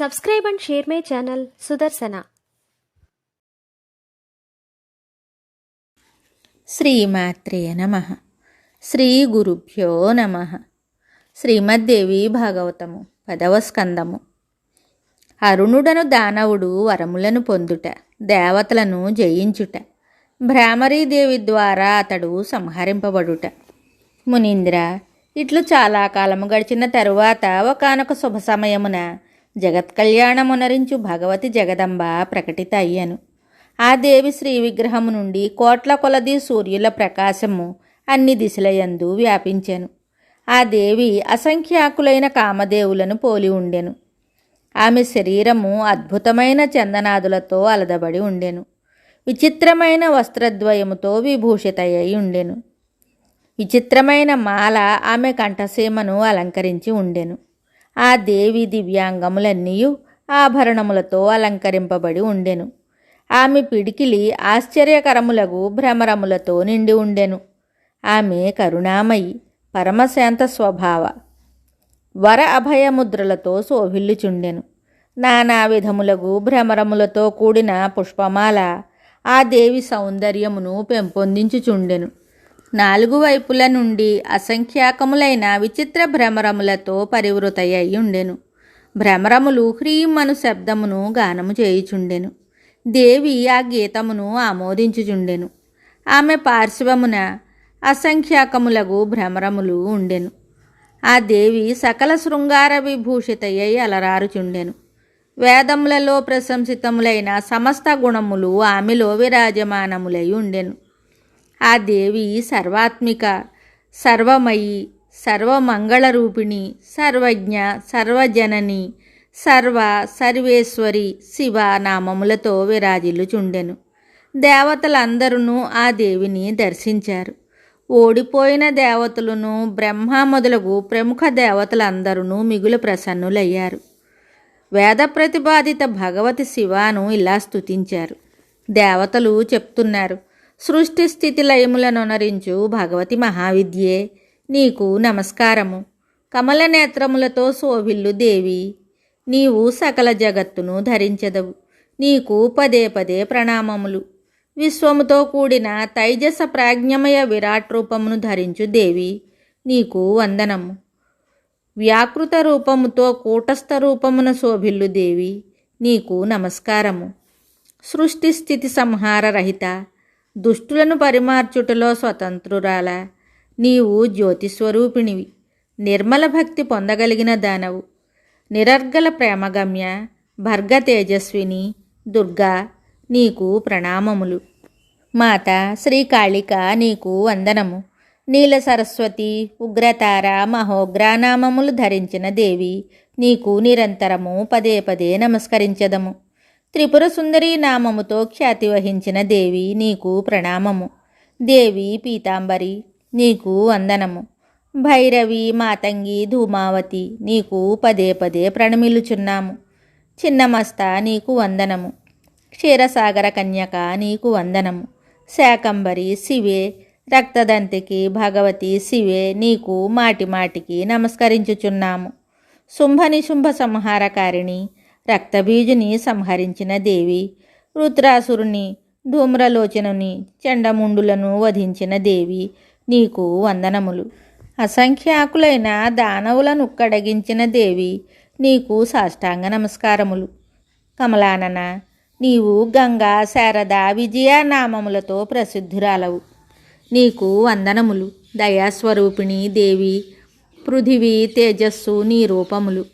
Subscribe and share my channel Sudarsana. శ్రీమాత్రే నమః. శ్రీ గురుభ్యో నమః. శ్రీమద్దేవి భాగవతము 10వ స్కందము. అరుణుడను దానవుడు వరములను పొందుట, దేవతలను జయించుట, భ్రామరీదేవి ద్వారా అతడు సంహరింపబడుట. మునీంద్ర, ఇట్లు చాలా కాలము గడిచిన తరువాత ఒకానొక శుభ సమయమున జగత్కళ్యాణమునరించు భగవతి జగదంబ ప్రకటిత అయ్యను. ఆ దేవి శ్రీ విగ్రహము నుండి కోట్ల కొలది సూర్యుల ప్రకాశము అన్ని దిశలయందు వ్యాపించెను. ఆ దేవి అసంఖ్యాకులైన కామదేవులను పోలి ఉండెను. ఆమె శరీరము అద్భుతమైన చందనాదులతో అలదబడి ఉండెను. విచిత్రమైన వస్త్రద్వయముతో విభూషితయ్యి ఉండెను. విచిత్రమైన మాల ఆమె కంఠసీమను అలంకరించి ఉండెను. ఆ దేవి దివ్యాంగములన్నీ ఆభరణములతో అలంకరింపబడి ఉండెను. ఆమె పిడికిలి ఆశ్చర్యకరములగు భ్రమరములతో నిండి ఉండెను. ఆమె కరుణామయి, పరమశాంత స్వభావ, వర అభయముద్రలతో శోభిల్లుచుండెను. నానా విధములగు భ్రమరములతో కూడిన పుష్పమాల ఆ దేవి సౌందర్యమును పెంపొందించుచుండెను. 4 వైపుల నుండి అసంఖ్యాకములైన విచిత్ర భ్రమరములతో పరివృతయ్యి ఉండెను. భ్రమరములు హ్రీమను శబ్దమును గానము చేయుచుండెను. దేవి ఆ గీతమును ఆమోదించుచుండెను. ఆమె పార్శ్వమున అసంఖ్యాకములగు భ్రమరములు ఉండెను. ఆ దేవి సకల శృంగార విభూషితయ్యి అలరారుచుండెను. వేదములలో ప్రశంసితములైన సమస్త గుణములు ఆమెలో విరాజమానములై ఉండెను. ఆ దేవి సర్వాత్మిక, సర్వమయి, సర్వమంగళరూపిణి, సర్వజ్ఞ, సర్వజనని, సర్వేశ్వరి, శివ నామములతో విరాజిల్లుచుండెను. దేవతలందరూ ఆ దేవిని దర్శించారు. ఓడిపోయిన దేవతలను, బ్రహ్మ మొదలగు ప్రముఖ దేవతలందరూ మిగులు ప్రసన్నులయ్యారు. వేద ప్రతిపాదిత భగవతి శివను ఇలా స్తుతించారు. దేవతలు చెప్తున్నారు: సృష్టి స్థితి లయములనొనరించు భగవతి మహావిద్యే, నీకు నమస్కారము. కమల నేత్రములతో శోభిల్లు దేవి, నీవు సకల జగత్తును ధరించెదవు. నీకు పదే పదే ప్రణామములు. విశ్వముతో కూడిన తైజస ప్రాజ్ఞమయ విరాట్ రూపమును ధరించు దేవి, నీకు వందనము. వ్యాకృత రూపముతో కూటస్థ రూపమున శోభిల్లు దేవి, నీకు నమస్కారము. సృష్టి స్థితి సంహార రహిత, దుష్టులను పరిమార్చుటలో స్వతంత్రురాల, నీవు జ్యోతిస్వరూపిణివి. నిర్మల భక్తి పొందగలిగిన దానవు. నిరర్గల ప్రేమగమ్య, భర్గ తేజస్విని, దుర్గా, నీకు ప్రణామములు. మాత శ్రీకాళిక, నీకు వందనము. నీల సరస్వతి, ఉగ్రతార, మహోగ్రనామములు ధరించిన దేవి, నీకు నిరంతరము పదే పదే నమస్కరించదము. త్రిపుర సుందరి నామముతో ఖ్యాతి వహించిన దేవి, నీకు ప్రణామము. దేవి పీతాంబరి, నీకు వందనము. భైరవి, మాతంగి, ధూమావతి, నీకు పదే పదే ప్రణమిల్లుచున్నాము. చిన్నమస్త, నీకు వందనము. క్షీరసాగర కన్యక, నీకు వందనము. శాకంబరి, శివే. రక్తదంతికి, భగవతి శివే, నీకు మాటి మాటికి నమస్కరించుచున్నాము. శుంభనిశుంభ సంహారకారిణి, రక్తబీజుని సంహరించిన దేవి, రుద్రాసురుని, ధూమ్రలోచనుని, చండముండులను వధించిన దేవి, నీకు వందనములు. అసంఖ్యాకులైన దానవులను కడగించిన దేవి, నీకు సాష్టాంగ నమస్కారములు. కమలానన, నీవు గంగా, శారద, విజయ నామములతో ప్రసిద్ధురాలవు. నీకు వందనములు. దయాస్వరూపిణి దేవి, పృథివీ తేజస్సు నీ రూపములు.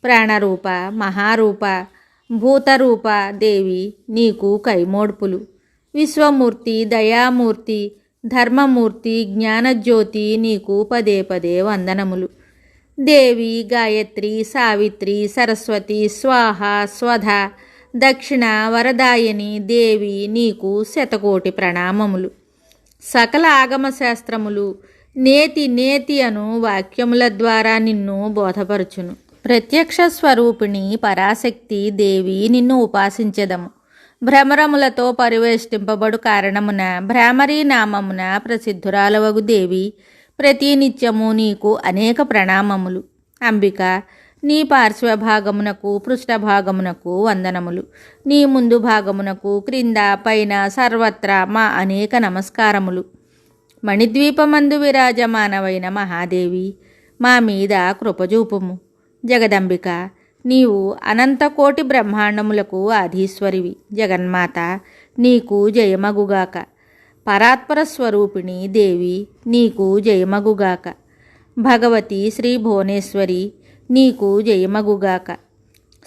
ప్రాణరూప, మహారూప, భూతరూప దేవి, నీకు కైమోడ్పులు. విశ్వమూర్తి, దయామూర్తి, ధర్మమూర్తి, జ్ఞానజ్యోతి, నీకు పదే పదే వందనములు. దేవి గాయత్రి, సావిత్రి, సరస్వతి, స్వాహ, స్వధ, దక్షిణ, వరదాయని దేవి, నీకు శతకోటి ప్రణామములు. సకల ఆగమశాస్త్రములు నేతి నేతి అను వాక్యముల ద్వారా నిన్ను బోధపరచును. ప్రత్యక్ష స్వరూపిణి పరాశక్తి దేవి, నిన్ను ఉపాసించెదము. భ్రమరములతో పరివేష్టింపబడు కారణమున భ్రామరీ నామమున ప్రసిద్ధురాలవగు దేవి, ప్రతినిత్యము నీకు అనేక ప్రణామములు. అంబిక, నీ పార్శ్వభాగమునకు పృష్ఠభాగమునకు వందనములు. నీ ముందు భాగమునకు క్రింద పైన సర్వత్రా మా అనేక నమస్కారములు. మణిద్వీపమందు విరాజమానమైన మహాదేవి, మా మీద కృపజూపుము. జగదంబిక, నీవు అనంతకోటి బ్రహ్మాండములకు ఆధీశ్వరివి. జగన్మాత, నీకు జయమగుగాక. పరాత్పర స్వరూపిణి దేవి, నీకు జయమగుగాక. భగవతి శ్రీ భువనేశ్వరి, నీకు జయమగుగాక.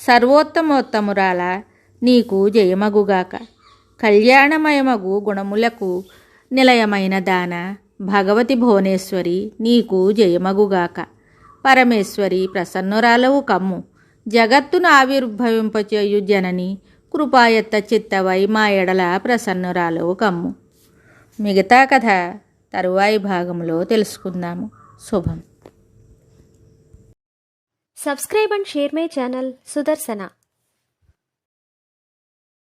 సర్వోత్తమోత్తమురాల, నీకు జయమగుగాక. కళ్యాణమయమగు గుణములకు నిలయమైన దాన భగవతి భువనేశ్వరి, నీకు జయమగుగాక. పరమేశ్వరి, ప్రసన్నురాలవు కమ్ము. జగత్తును ఆవిర్భవింపచేయు జనని, కృపాయత్త చిత్తవై మా ఎడల ప్రసన్నురాలవు కమ్ము. మిగతా కథ తరువాయి భాగంలో తెలుసుకుందాము. శుభం. Subscribe and share my channel Sudarsana.